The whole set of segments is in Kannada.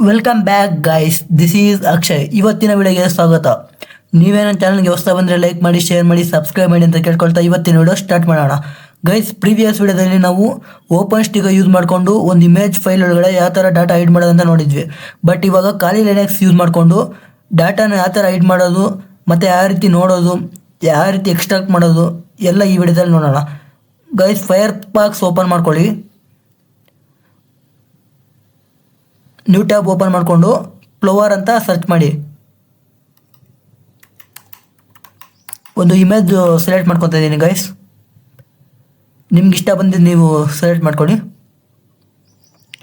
Welcome back guys, this is Akshay. ಇವತ್ತಿನ ವಿಡಿಯೋಗೆ ಸ್ವಾಗತ. ನೀವೇ ನನ್ನ ಚಾನಲ್ಗೆ ಹೊಸ ಬಂದರೆ ಲೈಕ್ ಮಾಡಿ, ಶೇರ್ ಮಾಡಿ, ಸಬ್ಸ್ಕ್ರೈಬ್ ಮಾಡಿ ಅಂತ ಕೇಳ್ಕೊಳ್ತಾ ಇವತ್ತಿನ ವಿಡಿಯೋ ಸ್ಟಾರ್ಟ್ ಮಾಡೋಣ. ಗೈಸ್, ಪ್ರೀವಿಯಸ್ ವಿಡಿಯೋದಲ್ಲಿ ನಾವು ಓಪನ್ ಸ್ಟಿಕರ್ ಯೂಸ್ ಮಾಡಿಕೊಂಡು ಒಂದು ಇಮೇಜ್ ಫೈಲ್ ಒಳಗಡೆ ಯಾವ ಥರ ಡಾಟಾ ಹೈಡ್ ಮಾಡೋದಂತ ನೋಡಿದ್ವಿ. ಬಟ್ ಇವಾಗ ಖಾಲಿ ಲಿನಕ್ಸ್ ಯೂಸ್ ಮಾಡಿಕೊಂಡು ಡಾಟಾನ ಯಾವ ಥರ ಹೈಡ್ ಮಾಡೋದು ಮತ್ತು ಯಾವ ರೀತಿ ನೋಡೋದು, ಯಾವ ರೀತಿ ಎಕ್ಸ್ಟ್ರಾಕ್ಟ್ ಮಾಡೋದು ಎಲ್ಲ ಈ ವಿಡಿಯೋದಲ್ಲಿ ನೋಡೋಣ. ಗೈಸ್, ಫೈರ್ ಫಾಕ್ಸ್ ಓಪನ್ ಮಾಡ್ಕೊಳ್ಳಿ. ನ್ಯೂ ಟ್ಯಾಬ್ ಓಪನ್ ಮಾಡಿಕೊಂಡು ಫ್ಲವರ್ ಅಂತ ಸರ್ಚ್ ಮಾಡಿ. ಒಂದು ಇಮೇಜ್ ಸೆಲೆಕ್ಟ್ ಮಾಡ್ಕೊತಾ ಇದ್ದೀನಿ ಗೈಸ್. ನಿಮ್ಗೆ ಇಷ್ಟ ಬಂದಿದ್ದು ನೀವು ಸೆಲೆಕ್ಟ್ ಮಾಡ್ಕೊಳ್ಳಿ.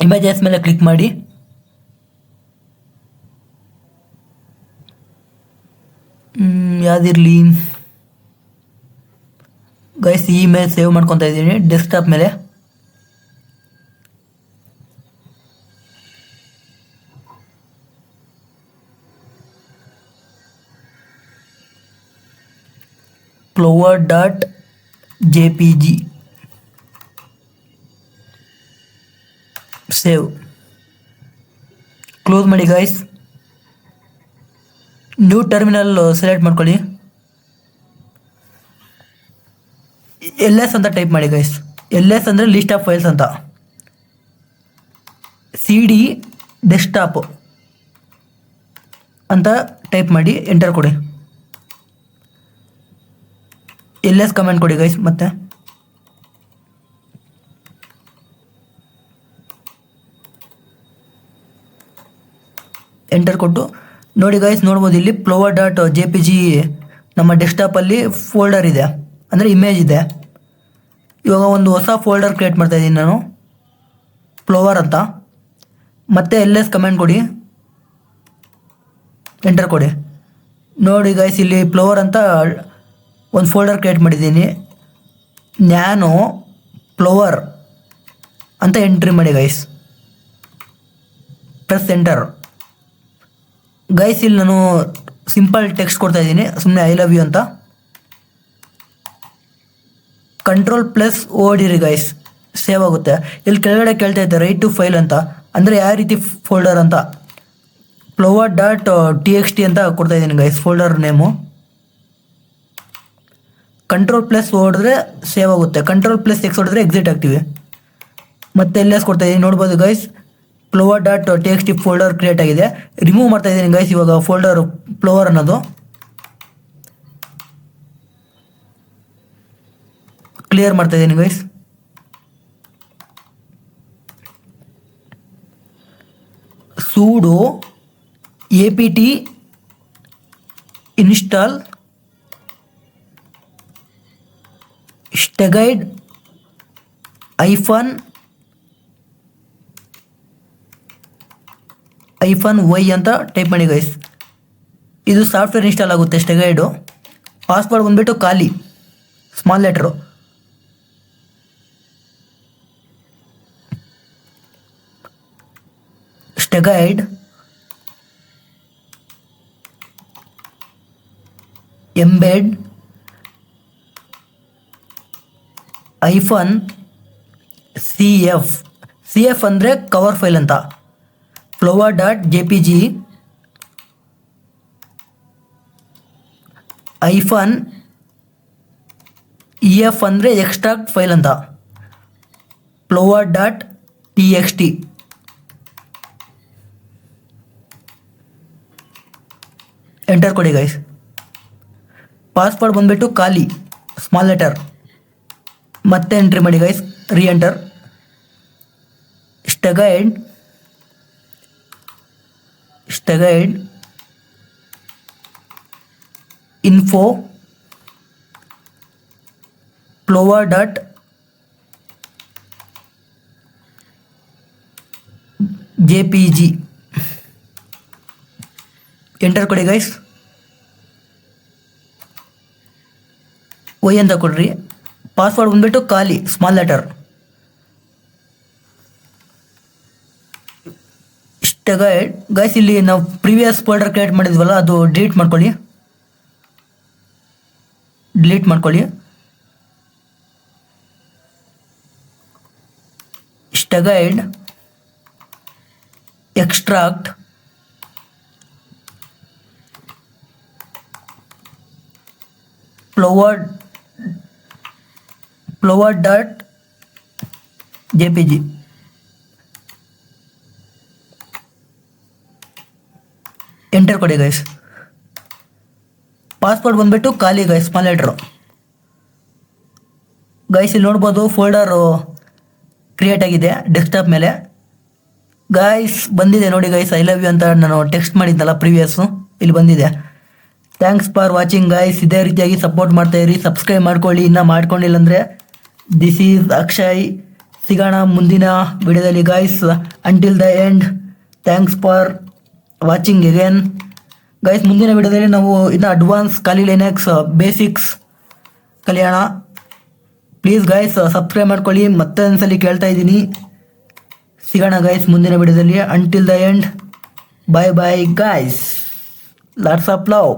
ಇಮೇಜಸ್ ಮೇಲೆ ಕ್ಲಿಕ್ ಮಾಡಿ. ಯಾವುದಿರಲಿ ಗೈಸ್, ಈ ಇಮೇಜ್ ಸೇವ್ ಮಾಡ್ಕೊತಾ ಇದ್ದೀನಿ ಡೆಸ್ಕ್ಟಾಪ್ ಮೇಲೆ. flower.jpg save. ಕ್ಲೋಸ್ ಮಾಡಿ ಗೈಸ್. ನ್ಯೂ ಟರ್ಮಿನಲ್ ಸೆಲೆಕ್ಟ್ ಮಾಡ್ಕೊಳ್ಳಿ. LS ಅಂತ ಟೈಪ್ ಮಾಡಿ ಗೈಸ್. LS ಅಂದರೆ ಲಿಸ್ಟ್ ಆಫ್ ಫೈಲ್ಸ್ ಅಂತ. CD ಡೆಸ್ಕ್ಟಾಪ್ ಅಂತ ಟೈಪ್ ಮಾಡಿ ಎಂಟರ್ ಕೊಡಿ. LS ಕಮೆಂಟ್ ಕೊಡಿ ಗೈಸ್. ಮತ್ತೆ ಎಂಟರ್ ಕೊಟ್ಟು ನೋಡಿ ಗೈಸ್, ನೋಡ್ಬೋದು ಇಲ್ಲಿ flower.jpg ನಮ್ಮ ಡೆಸ್ಕ್ಟಾಪಲ್ಲಿ ಫೋಲ್ಡರ್ ಇದೆ, ಅಂದರೆ ಇಮೇಜ್ ಇದೆ. ಇವಾಗ ಒಂದು ಹೊಸ ಫೋಲ್ಡರ್ ಕ್ರಿಯೇಟ್ ಮಾಡ್ತಾ ಇದ್ದೀನಿ ನಾನು, ಫ್ಲವರ್ ಅಂತ. ಮತ್ತೆ LS ಕಮೆಂಟ್ ಕೊಡಿ, ಎಂಟರ್ ಕೊಡಿ. ನೋಡಿ ಗೈಸ್, ಇಲ್ಲಿ ಫ್ಲವರ್ ಅಂತ ಒಂದು ಫೋಲ್ಡರ್ ಕ್ರಿಯೇಟ್ ಮಾಡಿದ್ದೀನಿ. ನ್ಯಾನೋ ಫ್ಲವರ್ ಅಂತ ಎಂಟ್ರಿ ಮಾಡಿ ಗೈಸ್. Press enter. ಗೈಸ್, ಇಲ್ಲಿ ನಾನು ಸಿಂಪಲ್ ಟೆಕ್ಸ್ಟ್ ಕೊಡ್ತಾ ಇದ್ದೀನಿ, ಸುಮ್ಮನೆ ಐ ಲವ್ ಯು ಅಂತ. Ctrl+O ಹೊಡೀರಿ ಗೈಸ್, ಸೇವ್ ಆಗುತ್ತೆ. ಇಲ್ಲಿ ಕೆಳಗಡೆ ಕೇಳ್ತಾ ಇದ್ದೆ ರೈಟ್ ಟು ಫೈಲ್ ಅಂತ, ಅಂದರೆ ಯಾವ ರೀತಿ ಫೋಲ್ಡರ್ ಅಂತ. flower.txt ಅಂತ ಕೊಡ್ತಾ ಇದ್ದೀನಿ ಗೈಸ್ ಫೋಲ್ಡರ್ ನೇಮು. Ctrl+O ಹೊಡೆದ್ರೆ ಸೇವ್ ಆಗುತ್ತೆ, Ctrl+X ಹೊಡೆದ್ರೆ ಎಕ್ಸಿಟ್ ಆಗ್ತೀವಿ. ಮತ್ತೆ LS ಕೊಡ್ತಾ ಇದ್ದೀನಿ, ನೋಡ್ಬೋದು ಗೈಸ್, flower.txt ಫೋಲ್ಡರ್ ಕ್ರಿಯೇಟ್ ಆಗಿದೆ. ರಿಮೂವ್ ಮಾಡ್ತಾ ಇದ್ದೀನಿ ಗೈಸ್ ಇವಾಗ ಫೋಲ್ಡರ್ ಫ್ಲವರ್ ಅನ್ನೋದು. ಕ್ಲಿಯರ್ ಮಾಡ್ತಾ ಇದ್ದೀನಿ guys. sudo apt install stagide -y ಅಂತ ಟೈಪ್ ಮಾಡಿ ಗೈಸ್. ಇದು ಸಾಫ್ಟ್ವೇರ್ ಇನ್ಸ್ಟಾಲ್ ಆಗುತ್ತೆ ಸ್ಟೆಗೈಡು. ಪಾಸ್ವರ್ಡ್ ಬಂದುಬಿಟ್ಟು ಖಾಲಿ ಸ್ಮಾಲ್ ಲೆಟ್ರು. ಸ್ಟೆಗೈಡ್ ಎಂಬೆಡ್ -cf ಅಂದರೆ ಕವರ್ ಫೈಲ್ ಅಂತ. flower.jpg -ef ಅಂದರೆ ಎಕ್ಸ್ಟ್ರಾಕ್ಟ್ ಫೈಲ್ ಅಂತ. flower.txt ಎಂಟರ್ ಕೊಡಿ ಗೈಸ್. ಪಾಸ್ವರ್ಡ್ ಬಂದುಬಿಟ್ಟು ಖಾಲಿ ಸ್ಮಾಲ್ ಲೆಟರ್. ಮತ್ತೆ ಎಂಟ್ರಿ ಮಾಡಿ ಗೈಸ್, ರೀ ಎಂಟರ್. ಸ್ಟೆಗೈಡ್ info flower.jpg ಎಂಟರ್ ಕೊಡಿ ಗೈಸ್. ವೈ ಅಂತ ಕೊಡ್ರಿ. ಪಾಸ್ವರ್ಡ್ ಬಂದುಬಿಟ್ಟು ಖಾಲಿ ಸ್ಮಾಲ್ ಲೆಟರ್. ಸ್ಟೆಗೈಡ್ ಗೈಸ್, ಇಲ್ಲಿ ನಾವು ಪ್ರೀವಿಯಸ್ ಫೋಲ್ಡರ್ ಕ್ರಿಯೇಟ್ ಮಾಡಿದ್ವಲ್ಲ, ಅದು ಡಿಲೀಟ್ ಮಾಡ್ಕೊಳ್ಳಿ. Steghide extract flower dot JPG. Enter ಕೊಡಿ ಗೈಸ್. ಪಾಸ್ವರ್ಡ್ ಬಂದ್ಬಿಟ್ಟು ಖಾಲಿ ಗೈಸ್, ಸ್ಮಾಲ್ ಲೆಟ್ರು. ಗೈಸ್ ಇಲ್ಲಿ ನೋಡ್ಬೋದು ಫೋಲ್ಡರು ಕ್ರಿಯೇಟ್ ಆಗಿದೆ ಡೆಸ್ಕ್ಟಾಪ್ ಮೇಲೆ. ಗೈಸ್ ಬಂದಿದೆ ನೋಡಿ ಗೈಸ್, ಐ ಲವ್ ಯು ಅಂತ ನಾನು ಟೆಕ್ಸ್ಟ್ ಮಾಡಿದ್ದಲ್ಲ ಪ್ರೀವಿಯಸ್ಸು, ಇಲ್ಲಿ ಬಂದಿದೆ. Thanks for watching guys. ಇದೇ ರೀತಿಯಾಗಿ ಸಪೋರ್ಟ್ ಮಾಡ್ತಾ ಇರಿ, ಸಬ್ಸ್ಕ್ರೈಬ್ ಮಾಡ್ಕೊಳ್ಳಿ ಇನ್ನೂ ಮಾಡ್ಕೊಂಡಿಲ್ಲ ಅಂದರೆ. This is Akshay. ಸಿಗೋಣ ಮುಂದಿನ ವಿಡಿಯೋದಲ್ಲಿ guys. Until the end, thanks for watching again guys. ಮುಂದಿನ ವಿಡಿಯೋದಲ್ಲಿ ನಾವು ಇನ್ನು ಅಡ್ವಾನ್ಸ್ ಖಾಲಿ ಲಿನಕ್ಸ್ ಬೇಸಿಕ್ಸ್ ಕಲಿಯೋಣ. ಪ್ಲೀಸ್ ಗೈಸ್ ಸಬ್ಸ್ಕ್ರೈಬ್ ಮಾಡ್ಕೊಳ್ಳಿ, ಮತ್ತೆ ಒಂದ್ಸಲಿ ಕೇಳ್ತಾ ಇದ್ದೀನಿ. ಸಿಗೋಣ ಗೈಸ್ ಮುಂದಿನ ವಿಡಿಯೋದಲ್ಲಿ. Until the end, bye bye guys, lots of love.